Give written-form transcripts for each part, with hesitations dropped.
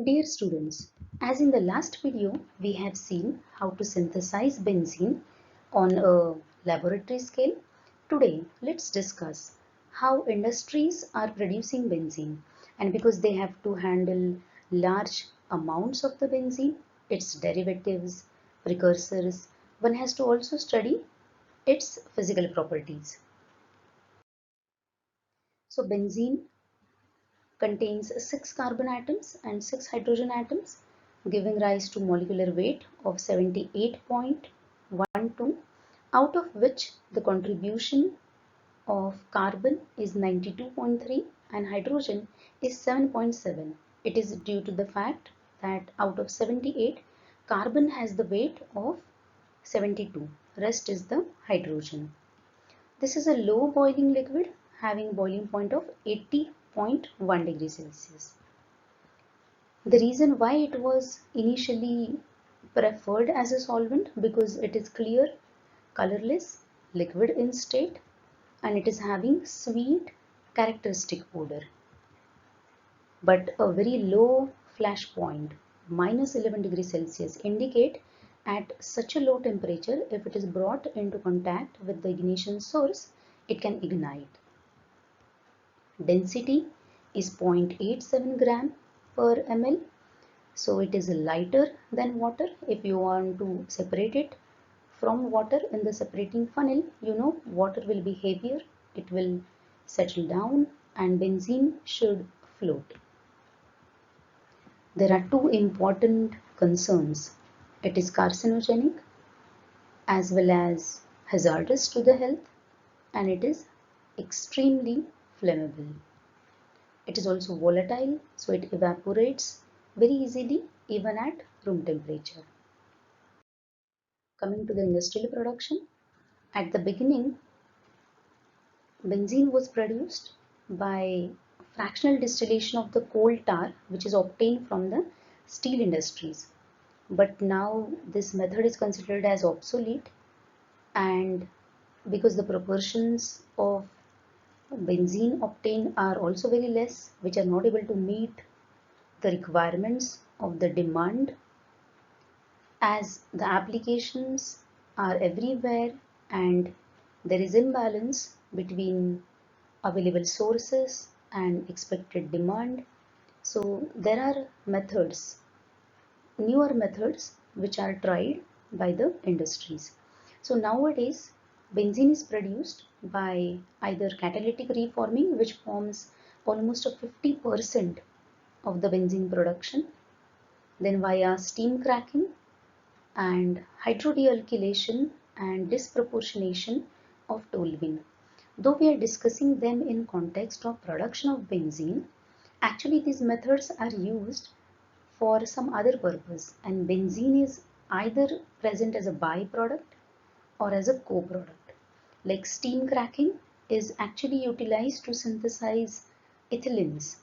Dear students, as in the last video, we have seen how to synthesize benzene on a laboratory scale. Today, let's discuss how industries are producing benzene, and because they have to handle large amounts of the benzene, its derivatives, precursors, one has to also study its physical properties. So benzene contains 6 carbon atoms and 6 hydrogen atoms, giving rise to molecular weight of 78.12, out of which the contribution of carbon is 92.3 and hydrogen is 7.7. It is due to the fact that out of 78, carbon has the weight of 72, rest is the hydrogen. This is a low boiling liquid having boiling point of 80.1 degrees Celsius. The reason why it was initially preferred as a solvent because it is clear, colorless, liquid in state, and it is having sweet characteristic odor. But a very low flash point, minus 11 degrees Celsius, indicate at such a low temperature, if it is brought into contact with the ignition source, it can ignite. Density is 0.87 gram per ml. So it is lighter than water. If you want to separate it from water in the separating funnel, you know water will be heavier, it will settle down and benzene should float. There are two important concerns. It is carcinogenic as well as hazardous to the health, and it is extremely flammable. It is also volatile, so it evaporates very easily even at room temperature. Coming to the industrial production, at the beginning, benzene was produced by fractional distillation of the coal tar which is obtained from the steel industries. But now this method is considered as obsolete, and because the proportions of benzene obtained are also very less, which are not able to meet the requirements of the demand, as the applications are everywhere and there is imbalance between available sources and expected demand. So there are methods, newer methods which are tried by the industries. So nowadays benzene is produced by either catalytic reforming, which forms almost a 50% of the benzene production, then via steam cracking and hydrodealkylation and disproportionation of toluene. Though we are discussing them in context of production of benzene, actually these methods are used for some other purpose, and benzene is either present as a byproduct or as a co-product. Like steam cracking is actually utilized to synthesize ethylenes,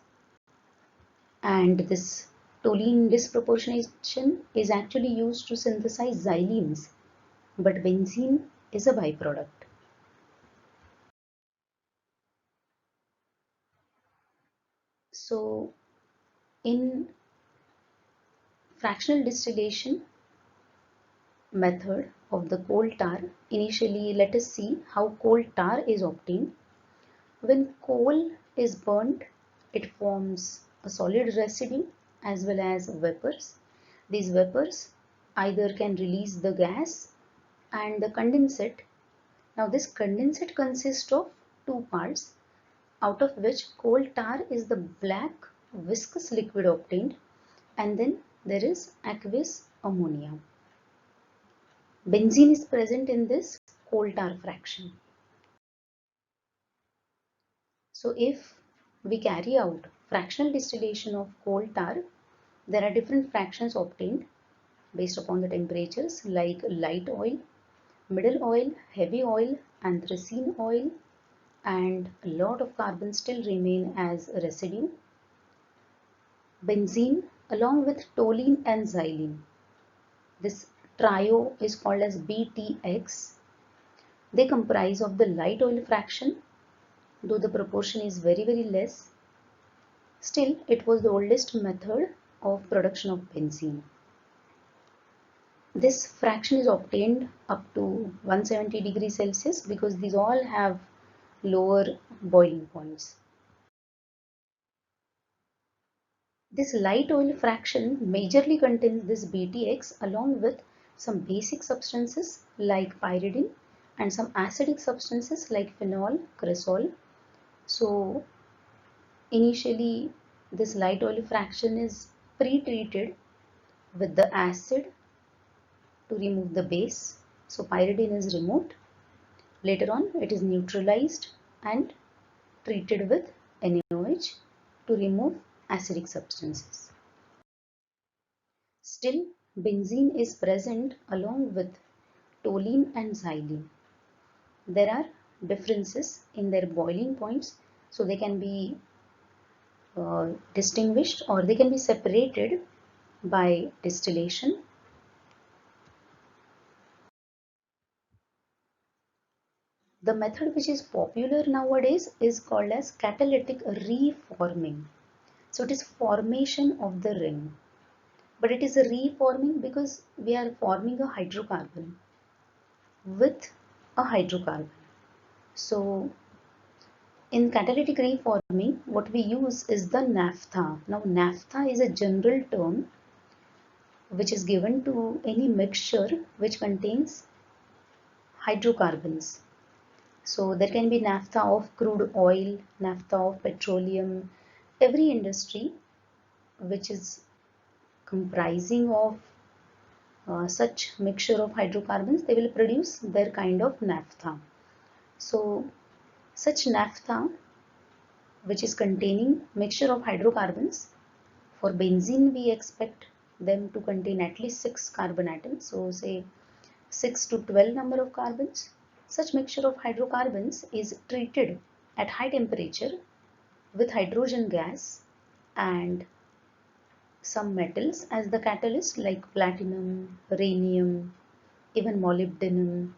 and this toluene disproportionation is actually used to synthesize xylenes, but benzene is a byproduct. So in fractional distillation method of the coal tar, initially let us see how coal tar is obtained. When coal is burnt, it forms a solid residue as well as vapors. These vapors either can release the gas and the condensate. Now this condensate consists of two parts, out of which coal tar is the black viscous liquid obtained, and then there is aqueous ammonia. Benzene is present in this coal tar fraction. So if we carry out fractional distillation of coal tar, there are different fractions obtained based upon the temperatures like light oil, middle oil, heavy oil, anthracene oil, and a lot of carbon still remain as a residue. Benzene along with toluene and xylene. This trio is called as BTX. They comprise of the light oil fraction, though the proportion is very less. Still, it was the oldest method of production of benzene. This fraction is obtained up to 170 degrees Celsius because these all have lower boiling points. This light oil fraction majorly contains this BTX along with some basic substances like pyridine and some acidic substances like phenol, cresol. So initially this light oil fraction is pre-treated with the acid to remove the base. So pyridine is removed. Later on it is neutralized and treated with NaOH to remove acidic substances. Still, benzene is present along with toluene and xylene. There are differences in their boiling points, so they can be distinguished or they can be separated by distillation. The method which is popular nowadays is called as catalytic reforming. So it is formation of the ring, but it is a reforming because we are forming a hydrocarbon with a hydrocarbon. So in catalytic reforming, what we use is the naphtha. Now, naphtha is a general term which is given to any mixture which contains hydrocarbons. So there can be naphtha of crude oil, naphtha of petroleum. Every industry which is comprising of such mixture of hydrocarbons, they will produce their kind of naphtha. So such naphtha which is containing mixture of hydrocarbons, for benzene we expect them to contain at least 6 carbon atoms, so say 6 to 12 number of carbons. Such mixture of hydrocarbons is treated at high temperature with hydrogen gas and some metals as the catalyst like platinum, rhenium, even molybdenum.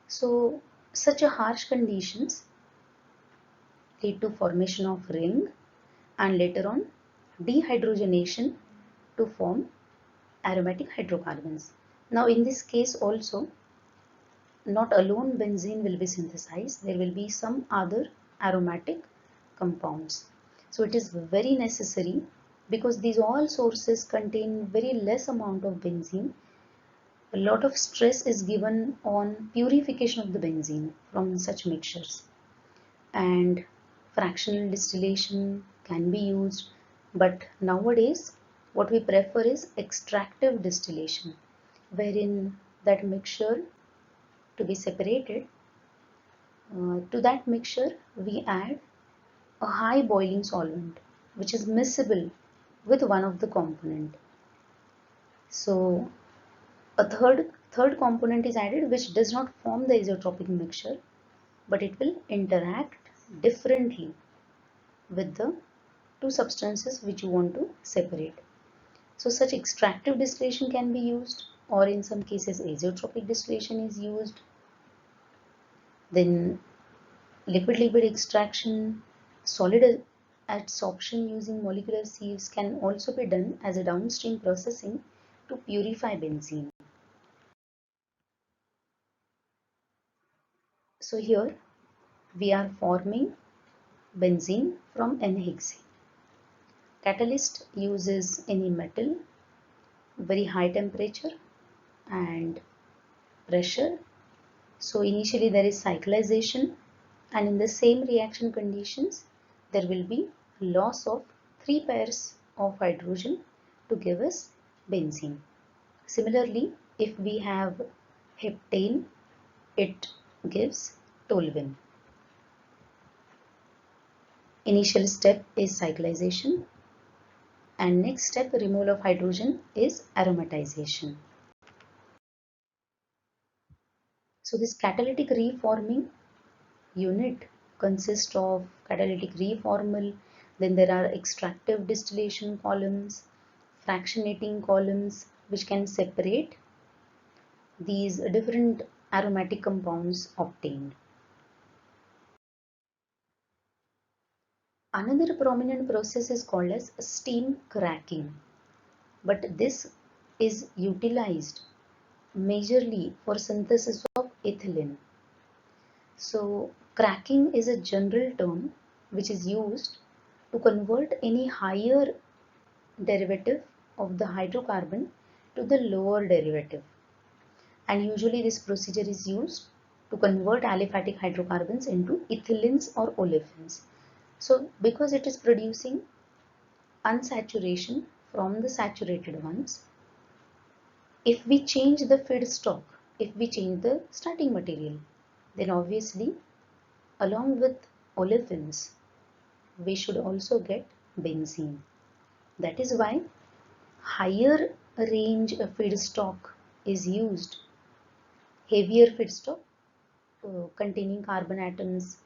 So such a harsh conditions lead to formation of ring and later on dehydrogenation to form aromatic hydrocarbons. Now in this case also not alone benzene will be synthesized, there will be some other aromatic compounds. So it is very necessary because these all sources contain very less amount of benzene. A lot of stress is given on purification of the benzene from such mixtures, and fractional distillation can be used, but nowadays what we prefer is extractive distillation, wherein that mixture to be separated, to that mixture we add a high boiling solvent which is miscible with one of the component. So a third component is added which does not form the isotropic mixture, but it will interact differently with the two substances which you want to separate. So such extractive distillation can be used, or in some cases azeotropic distillation is used. Then liquid extraction, solid adsorption using molecular sieves can also be done as a downstream processing to purify benzene. So here we are forming benzene from N-hexane. Catalyst uses any metal, very high temperature and pressure. So initially there is cyclization, and in the same reaction conditions there will be loss of 3 pairs of hydrogen to give us benzene. Similarly, if we have heptane, it gives toluene. Initial step is cyclization, and next step, removal of hydrogen, is aromatization. So this catalytic reforming unit consists of catalytic reformal, then there are extractive distillation columns, fractionating columns which can separate these different aromatic compounds obtained. Another prominent process is called as steam cracking. but this is utilized majorly for synthesis of ethylene. So cracking is a general term which is used to convert any higher derivative of the hydrocarbon to the lower derivative, and usually this procedure is used to convert aliphatic hydrocarbons into ethylenes or olefins. So because it is producing unsaturation from the saturated ones, if we change the feedstock, if we change the starting material, then obviously along with olefins we should also get benzene. That is why higher range feedstock is used, heavier feedstock containing carbon atoms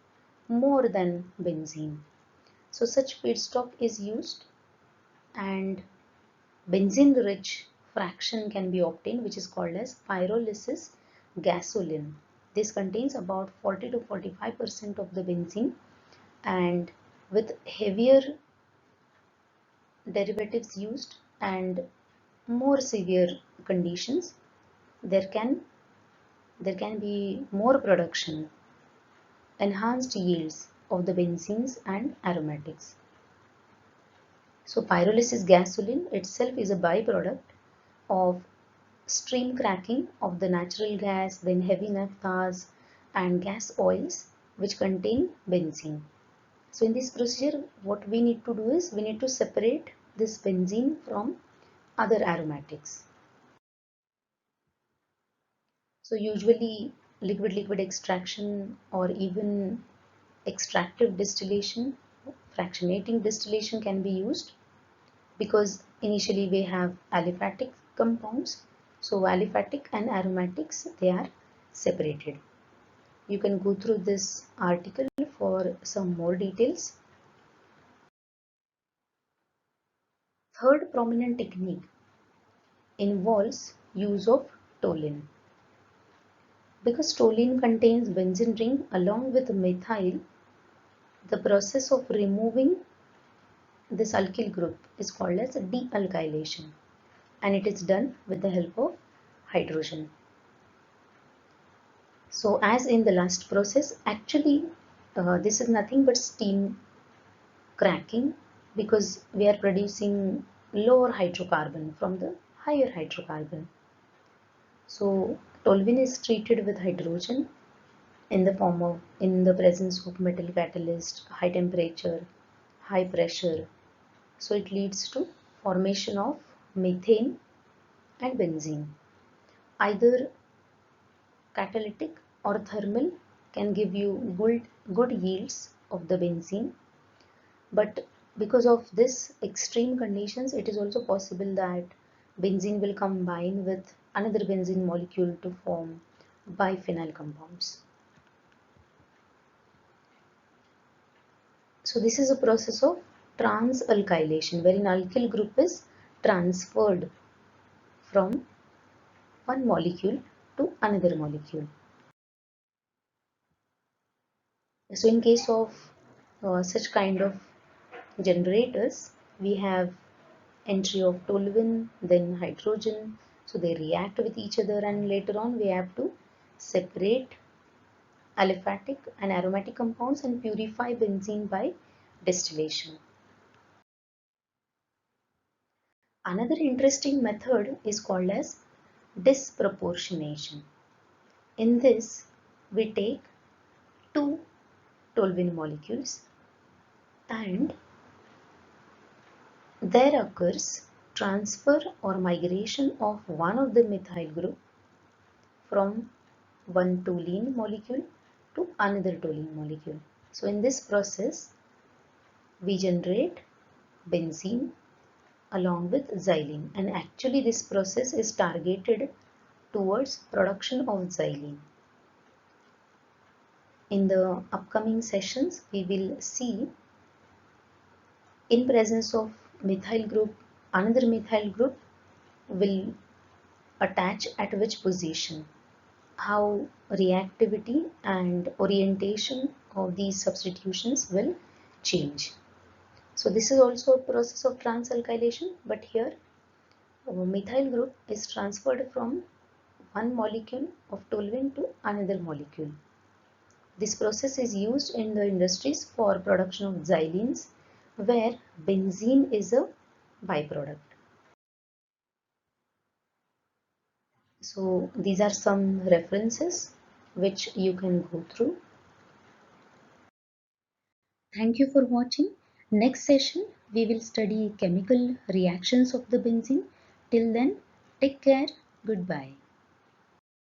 more than benzene. So such feedstock is used, and benzene rich fraction can be obtained, which is called as pyrolysis gasoline. This contains about 40 to 45% of the benzene, and with heavier derivatives used and more severe conditions, there can be more production, enhanced yields of the benzenes and aromatics. So pyrolysis gasoline itself is a byproduct of stream cracking of the natural gas, then heavy naphthas and gas oils which contain benzene. So in this procedure, what we need to do is we need to separate this benzene from other aromatics. So usually liquid-liquid extraction or even extractive distillation, fractionating distillation can be used, because initially we have aliphatic compounds. So aliphatic and aromatics, they are separated. You can go through this article for some more details. Third prominent technique involves use of toluene. Because toluene contains benzene ring along with methyl, the process of removing this alkyl group is called as dealkylation, and it is done with the help of hydrogen. So as in the last process, actually this is nothing but steam cracking, because we are producing lower hydrocarbon from the higher hydrocarbon. So toluene is treated with hydrogen in the presence of metal catalyst, high temperature, high pressure. So it leads to formation of methane and benzene. Either catalytic or thermal can give you good yields of the benzene, but because of this extreme conditions, it is also possible that benzene will combine with another benzene molecule to form biphenyl compounds. So this is a process of transalkylation, wherein alkyl group is transferred from one molecule to another molecule. So in case of such kind of generators, we have entry of toluene, then hydrogen, so they react with each other, and later on we have to separate aliphatic and aromatic compounds and purify benzene by distillation. Another interesting method is called as disproportionation. In this, we take two toluene molecules, and there occurs transfer or migration of one of the methyl group from one toluene molecule to another toluene molecule. So in this process, we generate benzene along with xylene, and actually this process is targeted towards production of xylene. In the upcoming sessions, we will see, in presence of methyl group, another methyl group will attach at which position, how reactivity and orientation of these substitutions will change. So this is also a process of transalkylation, but here methyl group is transferred from one molecule of toluene to another molecule. This process is used in the industries for production of xylenes, where benzene is a byproduct. So these are some references which you can go through. Thank you for watching. Next session we will study chemical reactions of the benzene. Till then, take care. Goodbye.